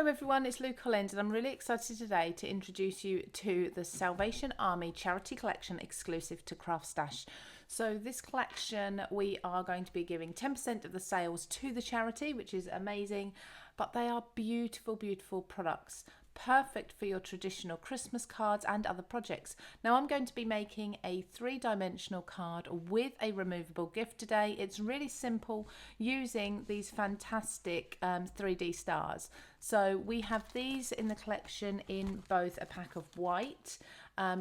Hello everyone, it's Lou Collins and I'm really excited today to introduce you to the Salvation Army charity collection exclusive to CraftStash. So this collection we are going to be giving 10% of the sales to the charity, which is amazing, but they are beautiful, beautiful products. Perfect for your traditional Christmas cards and other projects. Now I'm going to be making a 3-dimensional card with a removable gift today. It's really simple using these fantastic 3D stars. So we have these in the collection in both a pack of white.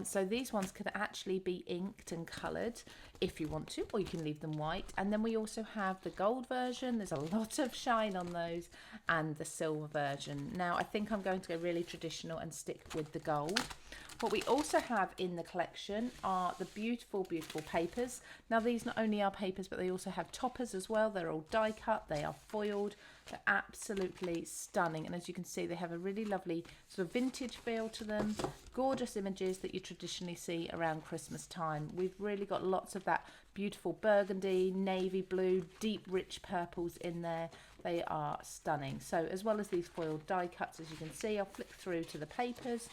So these ones can actually be inked and coloured if you want to, or you can leave them white. And then we also have the gold version. There's a lot of shine on those, and the silver version. Now I think I'm going to go really traditional and stick with the gold. What we also have in the collection are the beautiful, beautiful papers. Now these not only are papers, but they also have toppers as well. They're all die cut, they are foiled. They're absolutely stunning, and as you can see they have a really lovely sort of vintage feel to them. Gorgeous images that you traditionally see around Christmas time. We've really got lots of that beautiful burgundy, navy blue, deep rich purples in there. They are stunning. So as well as these foiled die cuts, as you can see, I'll flick through to the papers.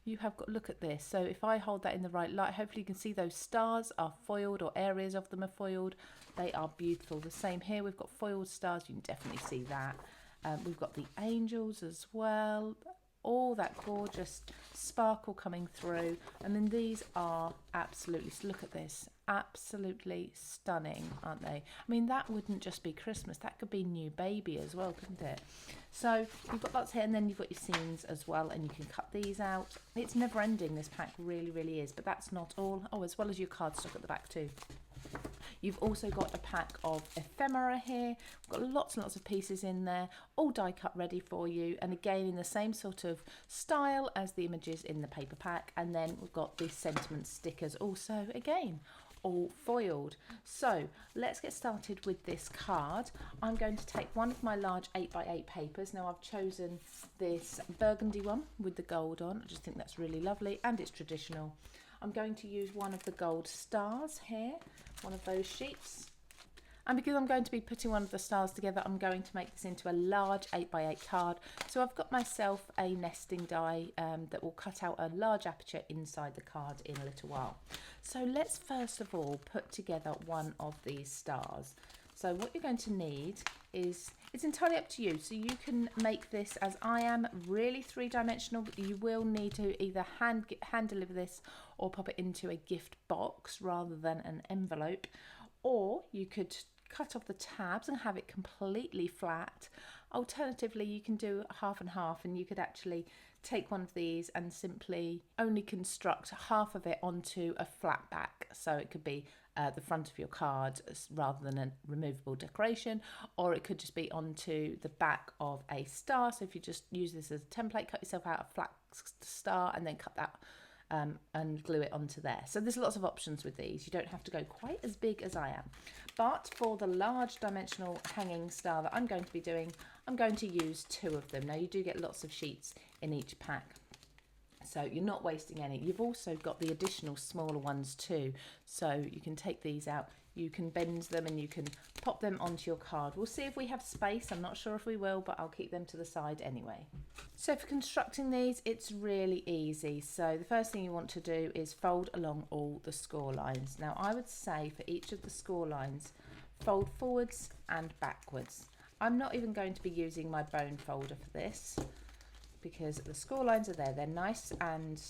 You have got, look at this. So if I hold that in the right light, hopefully you can see those stars are foiled, or areas of them are foiled. They are beautiful. The same here, we've got foiled stars, you can definitely see that. We've got the angels as well, all that gorgeous sparkle coming through. And then these are absolutely, look at this, absolutely stunning, aren't they? I mean, that wouldn't just be Christmas, that could be new baby as well, couldn't it? So you've got lots here, and then you've got your scenes as well, and you can cut these out. It's never ending, this pack really, really is. But that's not all. Oh, as well as your cardstock at the back too. You've also got a pack of ephemera here. We've got lots and lots of pieces in there, all die cut ready for you, and again in the same sort of style as the images in the paper pack. And then we've got the sentiment stickers also, again all foiled. So let's get started with this card. I'm going to take one of my large 8x8 papers. Now I've chosen this burgundy one with the gold on. I just think that's really lovely and it's traditional. I'm going to use one of the gold stars here, one of those sheets. And because I'm going to be putting one of the stars together, I'm going to make this into a large 8x8 card. So I've got myself a nesting die that will cut out a large aperture inside the card in a little while. So let's first of all put together one of these stars. So what you're going to need is, it's entirely up to you. So you can make this as I am, really 3-dimensional. You will need to either hand deliver this or pop it into a gift box rather than an envelope. Or you could cut off the tabs and have it completely flat. Alternatively, you can do half and half, and you could actually take one of these and simply only construct half of it onto a flat back. So it could be the front of your card rather than a removable decoration, or it could just be onto the back of a star. So if you just use this as a template, cut yourself out a flat star and then cut that and glue it onto there. So there's lots of options with these. You don't have to go quite as big as I am. But for the large dimensional hanging star that I'm going to be doing, I'm going to use 2 of them. Now you do get lots of sheets in each pack, so you're not wasting any. You've also got the additional smaller ones too, so you can take these out, you can bend them and you can pop them onto your card. We'll see if we have space. I'm not sure if we will, but I'll keep them to the side anyway. So for constructing these, it's really easy. So the first thing you want to do is fold along all the score lines. Now I would say for each of the score lines, fold forwards and backwards. I'm not even going to be using my bone folder for this, because the score lines are there. They're nice and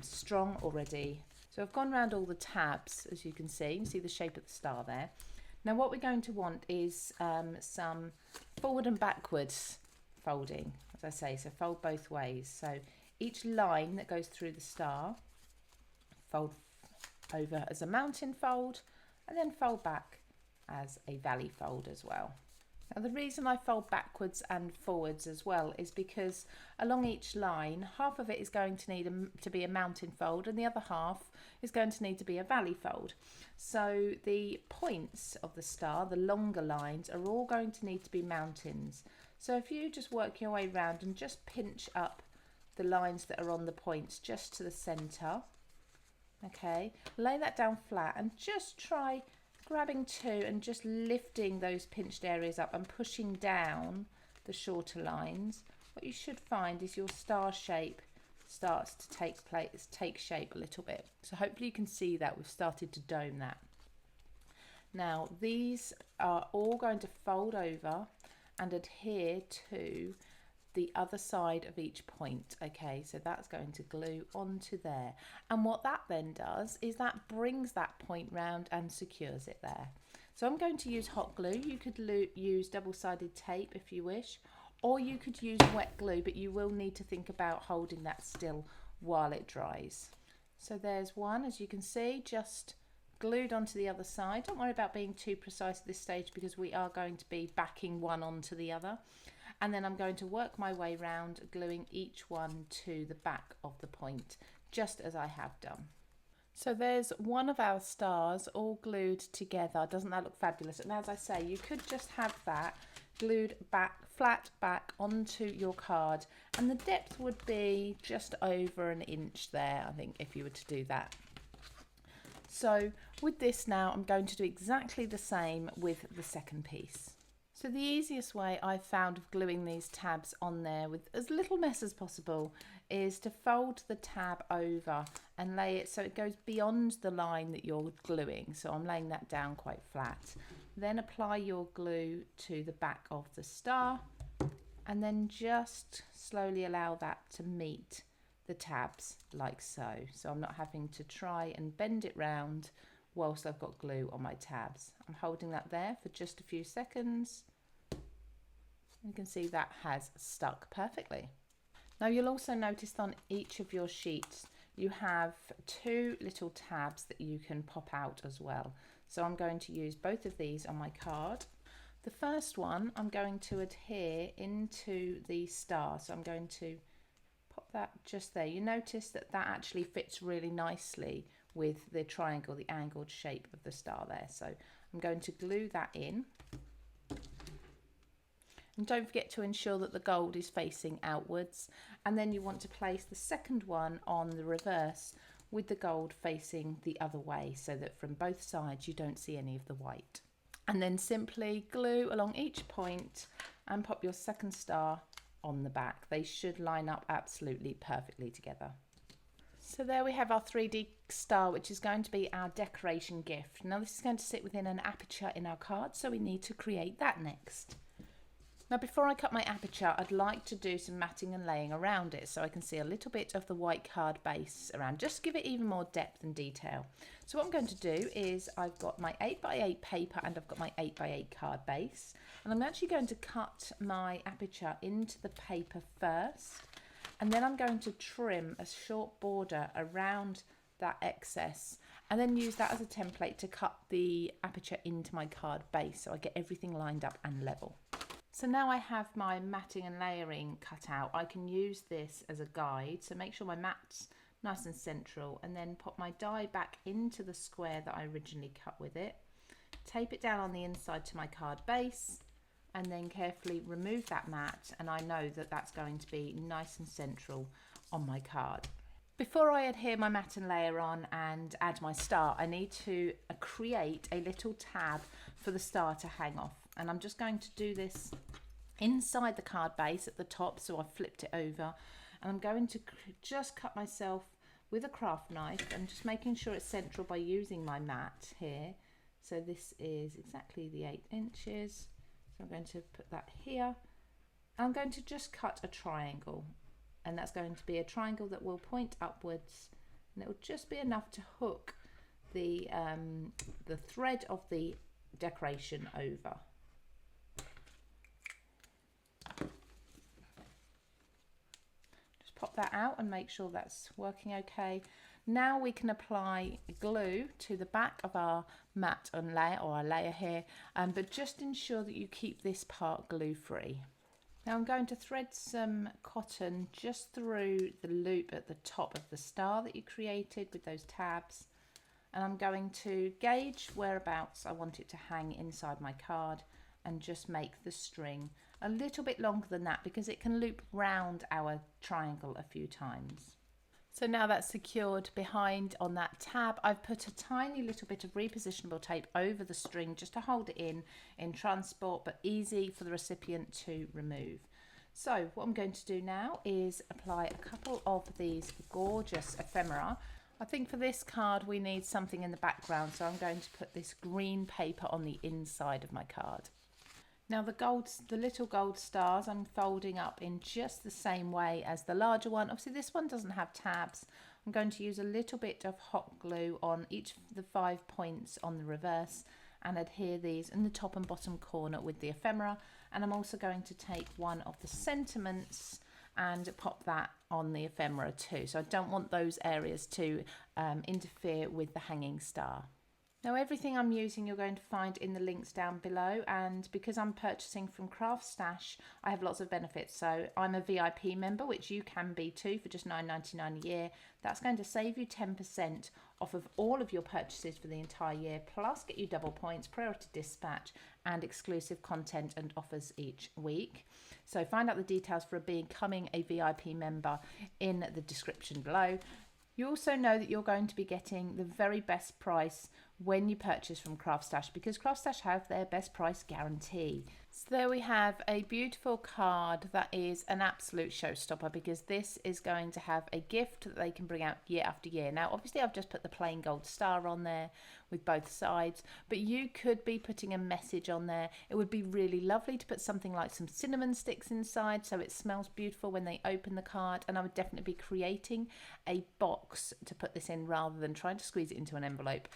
strong already. So I've gone around all the tabs, as you can see. You can see the shape of the star there. Now what we're going to want is some forward and backwards folding, as I say, so fold both ways. So each line that goes through the star, fold over as a mountain fold, and then fold back as a valley fold as well. Now the reason I fold backwards and forwards as well is because along each line, half of it is going to need to be a mountain fold and the other half is going to need to be a valley fold. So the points of the star, the longer lines, are all going to need to be mountains. So if you just work your way around and just pinch up the lines that are on the points just to the center, okay, lay that down flat and just try grabbing 2 and just lifting those pinched areas up and pushing down the shorter lines what you should find is your star shape starts to take shape a little bit. So hopefully you can see that we've started to dome that. Now these are all going to fold over and adhere to the other side of each point. Okay, so that's going to glue onto there, and what that then does is that brings that point round and secures it there. So I'm going to use hot glue. You could use double-sided tape if you wish, or you could use wet glue, but you will need to think about holding that still while it dries. So there's one, as you can see, just glued onto the other side. Don't worry about being too precise at this stage because we are going to be backing one onto the other. And then I'm going to work my way round, gluing each one to the back of the point, just as I have done. So there's one of our stars all glued together. Doesn't that look fabulous? And as I say, you could just have that glued back, flat back onto your card, and the depth would be just over an inch there, I think, if you were to do that. So with this now, I'm going to do exactly the same with the second piece. So the easiest way I've found of gluing these tabs on there with as little mess as possible is to fold the tab over and lay it so it goes beyond the line that you're gluing. So I'm laying that down quite flat. Then apply your glue to the back of the star and then just slowly allow that to meet the tabs like so. So I'm not having to try and bend it round whilst I've got glue on my tabs. I'm holding that there for just a few seconds. You can see that has stuck perfectly. Now you'll also notice on each of your sheets you have two little tabs that you can pop out as well. So I'm going to use both of these on my card. The first one I'm going to adhere into the star, so I'm going to pop that just there. You notice that that actually fits really nicely with the triangle, the angled shape of the star there. So I'm going to glue that in. And don't forget to ensure that the gold is facing outwards. And then you want to place the second one on the reverse with the gold facing the other way so that from both sides you don't see any of the white. And then simply glue along each point and pop your second star on the back. They should line up absolutely perfectly together. So there we have our 3D star, which is going to be our decoration gift. Now this is going to sit within an aperture in our card, so we need to create that next. Now before I cut my aperture, I'd like to do some matting and laying around it so I can see a little bit of the white card base around, just to give it even more depth and detail. So what I'm going to do is I've got my 8x8 paper and I've got my 8x8 card base, and I'm actually going to cut my aperture into the paper first, and then I'm going to trim a short border around that excess and then use that as a template to cut the aperture into my card base so I get everything lined up and level. So now I have my matting and layering cut out. I can use this as a guide, so make sure my mat's nice and central, and then pop my die back into the square that I originally cut with it, tape it down on the inside to my card base, and then carefully remove that mat, and I know that that's going to be nice and central on my card. Before I adhere my mat and layer on and add my star, I need to create a little tab for the star to hang off. And I'm just going to do this inside the card base at the top, so I've flipped it over, and I'm going to just cut myself with a craft knife and just making sure it's central by using my mat here. So this is exactly the 8 inches, so I'm going to put that here. I'm going to just cut a triangle, and that's going to be a triangle that will point upwards, and it will just be enough to hook the thread of the decoration over. Pop that out and make sure that's working okay. Now we can apply glue to the back of our mat and layer, or our layer here, but just ensure that you keep this part glue free. Now I'm going to thread some cotton just through the loop at the top of the star that you created with those tabs, and I'm going to gauge whereabouts I want it to hang inside my card and just make the string a little bit longer than that because it can loop round our triangle a few times. So now that's secured behind on that tab, I've put a tiny little bit of repositionable tape over the string just to hold it in transport, but easy for the recipient to remove. So what I'm going to do now is apply a couple of these gorgeous ephemera. I think for this card we need something in the background, so I'm going to put this green paper on the inside of my card. Now the little gold stars I'm folding up in just the same way as the larger one. Obviously this one doesn't have tabs. I'm going to use a little bit of hot glue on each of the 5 points on the reverse and adhere these in the top and bottom corner with the ephemera. And I'm also going to take one of the sentiments and pop that on the ephemera too. So I don't want those areas to interfere with the hanging star. Now everything I'm using you're going to find in the links down below, and because I'm purchasing from CraftStash I have lots of benefits. So I'm a VIP member, which you can be too, for just $9.99 a year. That's going to save you 10% off of all of your purchases for the entire year, plus get you double points, priority dispatch and exclusive content and offers each week. So find out the details for becoming a VIP member in the description below. You also know that you're going to be getting the very best price when you purchase from CraftStash, because CraftStash have their best price guarantee. So there we have a beautiful card that is an absolute showstopper, because this is going to have a gift that they can bring out year after year. Now obviously I've just put the plain gold star on there with both sides, but you could be putting a message on there. It would be really lovely to put something like some cinnamon sticks inside so it smells beautiful when they open the card, and I would definitely be creating a box to put this in rather than trying to squeeze it into an envelope.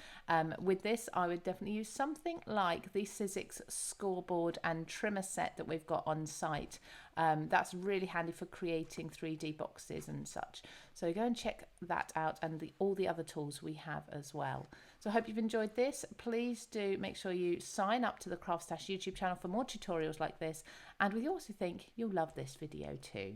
With this I would definitely use something like the Sizzix scoreboard and trimmer set that we've got on site. That's really handy for creating 3D boxes and such. So go and check that out, and all the other tools we have as well. So I hope you've enjoyed this. Please do make sure you sign up to the CraftStash YouTube channel for more tutorials like this, and we also think you'll love this video too.